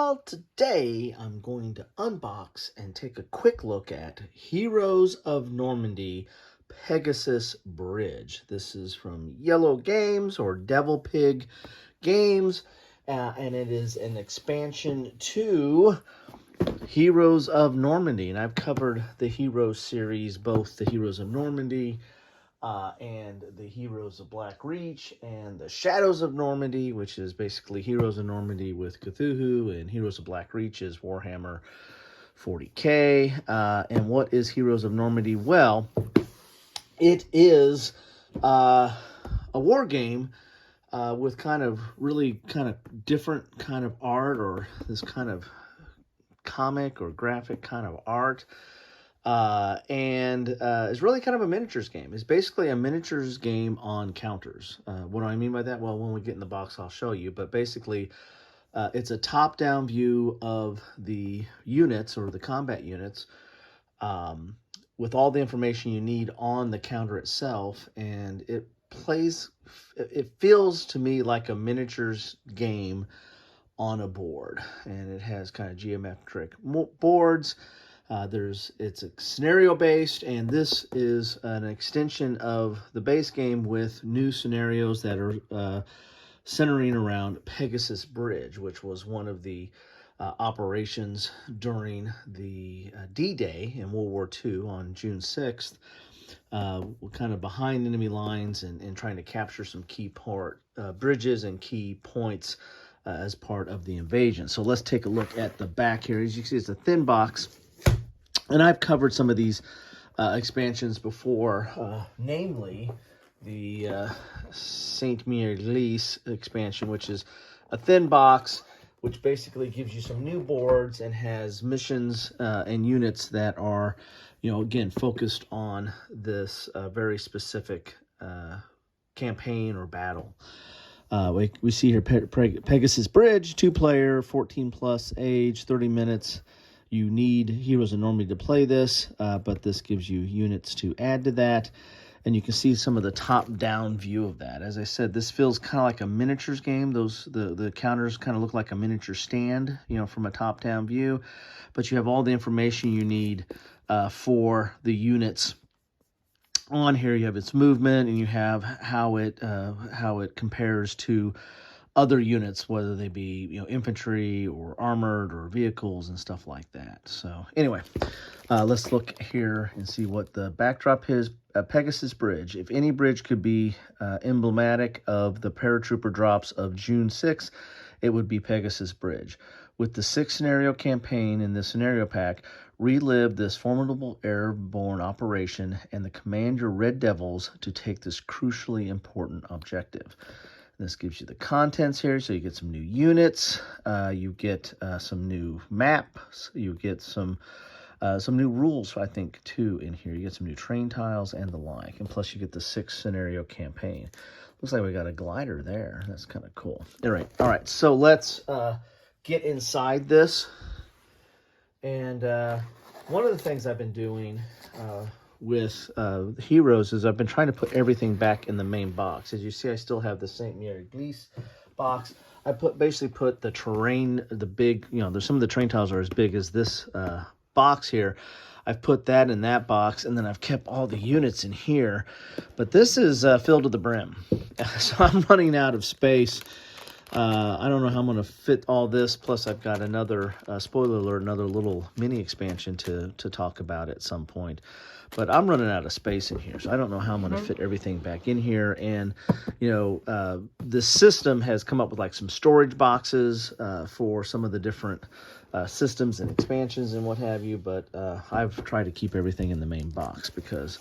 y'all. Today I'm going to unbox and take a quick look at Heroes of Normandy Pegasus Bridge. This is from Yellow Games or Devil Pig Games, and it is an expansion to Heroes of Normandy. And I've covered the Heroes series, both the Heroes of Normandy and the Heroes of Black Reach, and the Shadows of Normandy, which is basically Heroes of Normandy with Cthulhu, and Heroes of Black Reach is Warhammer 40K. And what is Heroes of Normandy? Well, it is a war game with really different kind of art, or this kind of comic or graphic kind of art. And it's really kind of a miniatures game. It's basically a miniatures game on counters. What do I mean by that? Well, when we get in the box, I'll show you. But basically, it's a top-down view of the units or the combat units with all the information you need on the counter itself. And it feels to me like a miniatures game on a board. And it has kind of geometric boards. It's a scenario based, and this is an extension of the base game with new scenarios that are centering around Pegasus Bridge, which was one of the operations during the D-Day in World War II on June 6th. We're kind of behind enemy lines and trying to capture some key bridges and key points as part of the invasion. So let's take a look at the back here. As you can see, it's a thin box. And I've covered some of these expansions before, namely the Saint Mierlis expansion, which is a thin box, which basically gives you some new boards and has missions and units that are, again, focused on this very specific campaign or battle. We see here Pegasus Bridge, 2-player, 14+ age, 30 minutes. You need Heroes of Normandy to play this, but this gives you units to add to that. And you can see some of the top-down view of that. As I said, this feels kind of like a miniatures game. The counters kind of look like a miniature stand, from a top-down view. But you have all the information you need for the units on here. You have its movement, and you have how it compares to other units, whether they be infantry or armored or vehicles and stuff like that. So anyway, let's look here and see what the backdrop is. Pegasus Bridge. If any bridge could be emblematic of the paratrooper drops of June 6th, it would be Pegasus Bridge. With the 6-scenario campaign in this scenario pack, relive this formidable airborne operation and command your Red Devils to take this crucially important objective. This gives you the contents here, so you get some new units, you get some new maps, you get some new rules, I think, too, in here. You get some new train tiles and the like, and plus you get the 6-scenario campaign. Looks like we got a glider there. That's kind of cool. All right, so let's get inside this. And one of the things I've been doing with Heroes is I've been trying to put everything back in the main box. As you see, I still have the Saint Mierlis box. I basically put the terrain, the big, there's some of the train tiles are as big as this box here. I've put that in that box, and then I've kept all the units in here. But this is filled to the brim, so I'm running out of space. I don't know how I'm going to fit all this. Plus, I've got another, spoiler alert, another little mini expansion to talk about at some point. But I'm running out of space in here, so I don't know how I'm going to fit everything back in here. And, the system has come up with like some storage boxes for some of the different systems and expansions and what have you. But I've tried to keep everything in the main box because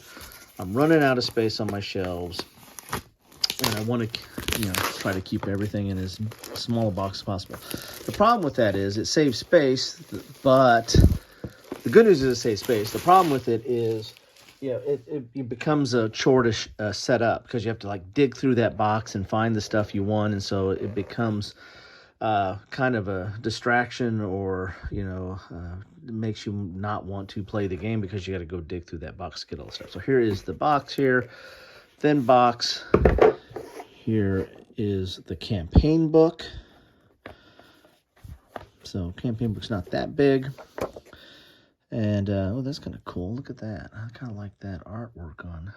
I'm running out of space on my shelves. And I want to, try to keep everything in as small a box as possible. The problem with that is it saves space, but the good news is it saves space. The problem with it is, it becomes a chore to set up because you have to like dig through that box and find the stuff you want, and so it becomes kind of a distraction, or makes you not want to play the game because you got to go dig through that box to get all the stuff. So here is the box here, thin box. Here is the campaign book. So campaign book's not that big. And, oh, that's kind of cool. Look at that. I kind of like that artwork on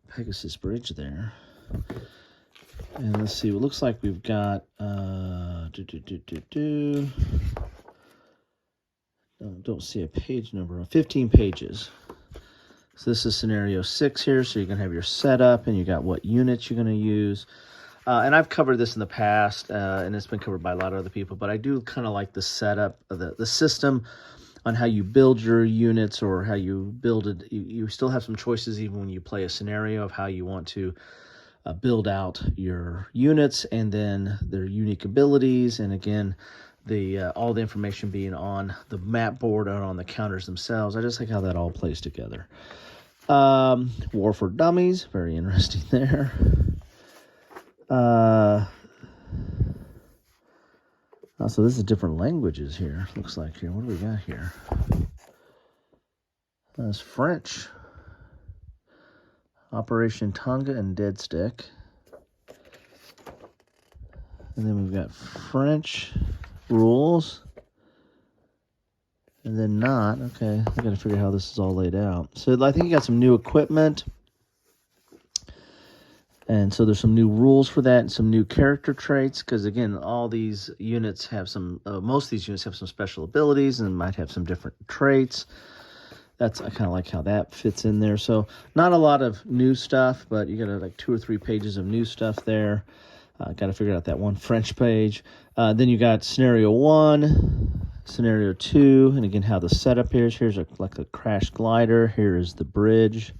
Pegasus Bridge there. And let's see, it looks like we've got, don't see a page number, 15 pages. So this is scenario 6 here, so you're going to have your setup, and you got what units you're going to use. And I've covered this in the past, and it's been covered by a lot of other people, but I do kind of like the setup of the system on how you build your units or how you build it. You still have some choices even when you play a scenario of how you want to build out your units and then their unique abilities. And again, all the information being on the map board or on the counters themselves. I just like how that all plays together. War for Dummies, very interesting there. So this is different languages here, looks like here. What do we got here? That's French. Operation Tonga and Dead Stick. And then we've got French rules. And then not. Okay, I got to figure out how this is all laid out. So I think you got some new equipment. And so there's some new rules for that and some new character traits. Because again, all these units have some, most of these units have some special abilities and might have some different traits. I kind of like how that fits in there. So not a lot of new stuff, but you got like 2 or 3 pages of new stuff there. Got to figure out that one French page. Then you got scenario 1, scenario 2, and again how the setup is. Here's like a crash glider. Here is the bridge.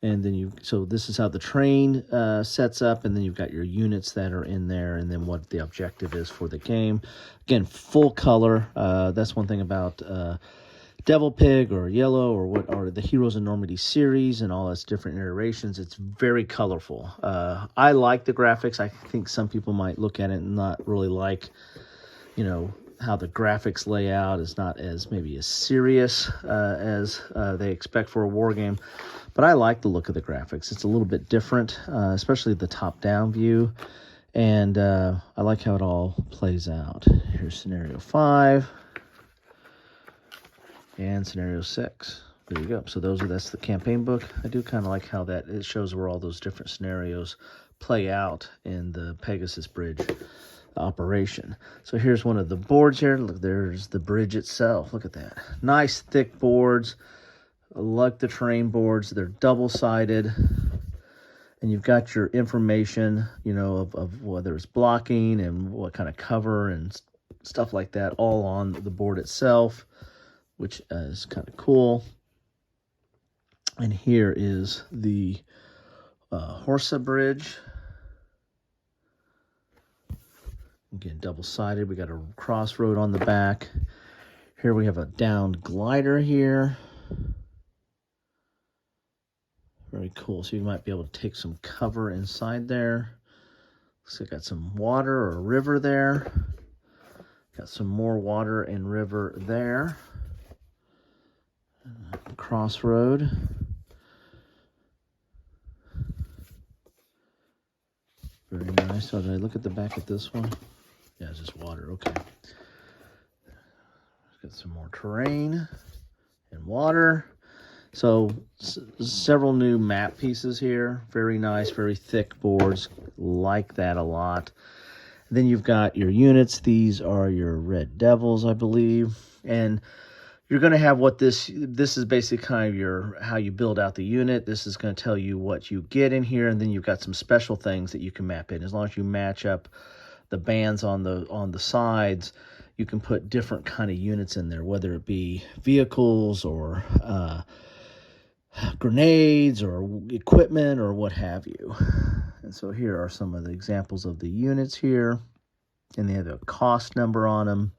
And then so this is how the train sets up, and then you've got your units that are in there, and then what the objective is for the game. Again, full color. That's one thing about Devil Pig or Yellow or the Heroes in Normandy series and all its different iterations. It's very colorful. I like the graphics. I think some people might look at it and not really like, how the graphics lay out is not as maybe as serious as they expect for a war game. But I like the look of the graphics. It's a little bit different, especially the top-down view. And I like how it all plays out. Here's scenario 5 and scenario 6. There you go. So that's the campaign book. I do kind of like how it shows where all those different scenarios play out in the Pegasus Bridge operation. So here's one of the boards here. Look, there's the bridge itself. Look at that. Nice thick boards. I like the terrain boards. They're double-sided. And you've got your information, of whether it's blocking and what kind of cover and stuff like that all on the board itself, which is kind of cool. And here is the Horsa Bridge. Again, double-sided. We got a crossroad on the back. Here we have a downed glider here. Very cool. So you might be able to take some cover inside there. Looks like got some water or a river there. Got some more water and river there. Crossroad. Very nice. So did I look at the back of this one? Yeah, it's just water. Okay. Got some more terrain and water. So several new map pieces here. Very nice, very thick boards. Like that a lot. Then you've got your units. These are your Red Devils, I believe. And you're going to have what this is basically kind of how you build out the unit. This is going to tell you what you get in here. And then you've got some special things that you can map in. As long as you match up the bands on the sides, you can put different kind of units in there, whether it be vehicles or grenades or equipment or what have you. And so here are some of the examples of the units here, and they have a cost number on them.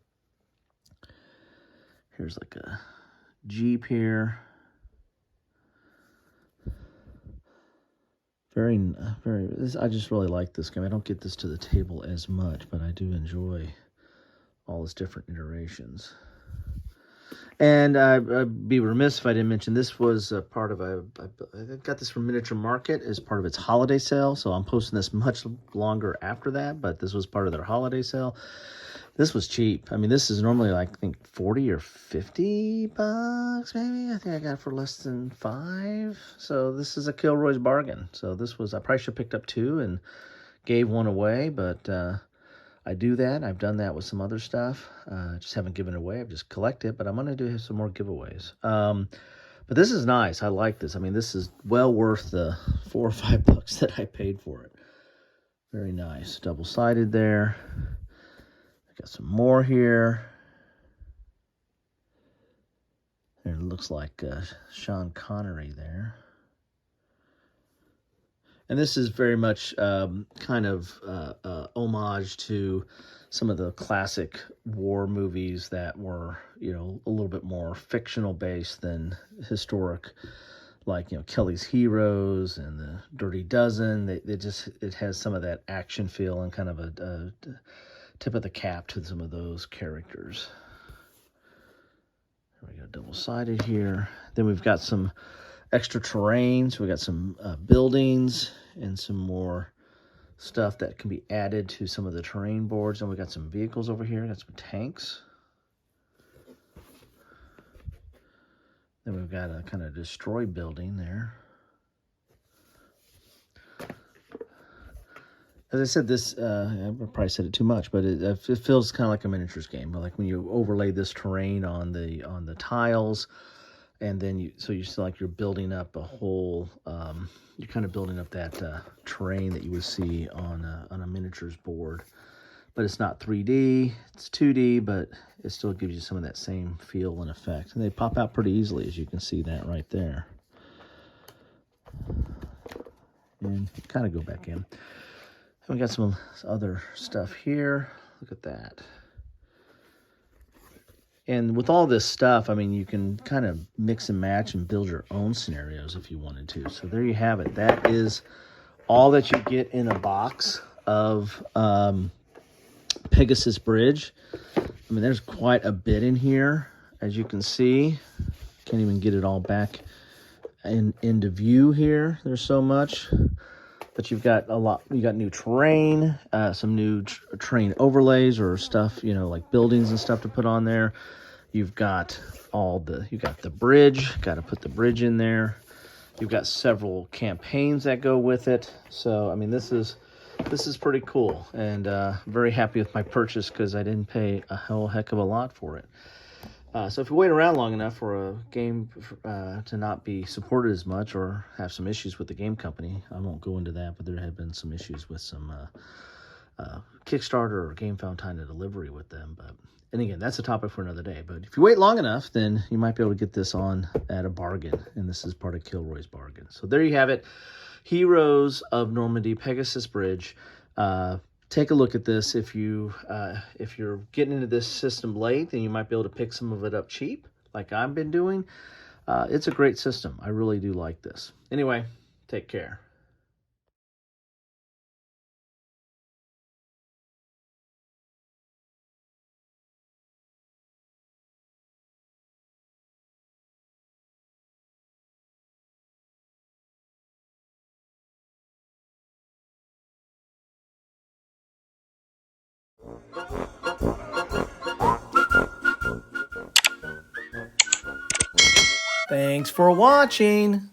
Here's like a Jeep here. I just really like this game. I don't get this to the table as much, but I do enjoy all its different iterations. And I'd be remiss if I didn't mention this was a part of I got this from Miniature Market as part of its holiday sale. So I'm posting this much longer after that, but this was part of their holiday sale. This was cheap. I mean, this is normally like, I think 40 or 50 bucks, maybe. I think I got it for less than $5. So this is a Kilroy's bargain. So this was, I probably should have picked up 2 and gave 1 away, but I do that. I've done that with some other stuff. Just haven't given it away. I've just collected it, but I'm going to do some more giveaways. But this is nice. I like this. I mean, this is well worth the $4 or $5 that I paid for it. Very nice. Double-sided there. Got some more here. There, it looks like Sean Connery there. And this is very much kind of homage to some of the classic war movies that were, you know, a little bit more fictional based than historic, like, you know, Kelly's Heroes and the Dirty Dozen. It has some of that action feel and kind of a tip of the cap to some of those characters. There we go, double-sided here. Then we've got some extra terrain. So we got some buildings and some more stuff that can be added to some of the terrain boards. And we got some vehicles over here. Got some tanks. Then we've got a kind of destroy building there. As I said, this, I probably said it too much, but it feels kind of like a miniatures game. Like when you overlay this terrain on the tiles, and then you feel like you're building up a whole, you're kind of building up that terrain that you would see on a miniatures board. But it's not 3D, it's 2D, but it still gives you some of that same feel and effect. And they pop out pretty easily, as you can see that right there. And kind of go back in. And we got some other stuff here. Look at that. And with all this stuff, I mean, you can kind of mix and match and build your own scenarios if you wanted to. So there you have it. That is all that you get in a box of Pegasus Bridge. I mean, there's quite a bit in here, as you can see. Can't even get it all back into view here. There's so much. But you've got a lot. You got new terrain, some new terrain overlays or stuff, you know, like buildings and stuff to put on there. You've got you got the bridge. Got to put the bridge in there. You've got several campaigns that go with it. So I mean, this is pretty cool, and very happy with my purchase because I didn't pay a whole heck of a lot for it. So if you wait around long enough for a game to not be supported as much or have some issues with the game company, I won't go into that, but there have been some issues with some Kickstarter or Game Fountain delivery with them. And again, that's a topic for another day. But if you wait long enough, then you might be able to get this on at a bargain, and this is part of Kilroy's bargain. So there you have it. Heroes of Normandie, Pegasus Bridge. Take a look at this. If you're getting into this system late, then you might be able to pick some of it up cheap, like I've been doing. It's a great system. I really do like this. Anyway, take care. Thanks for watching.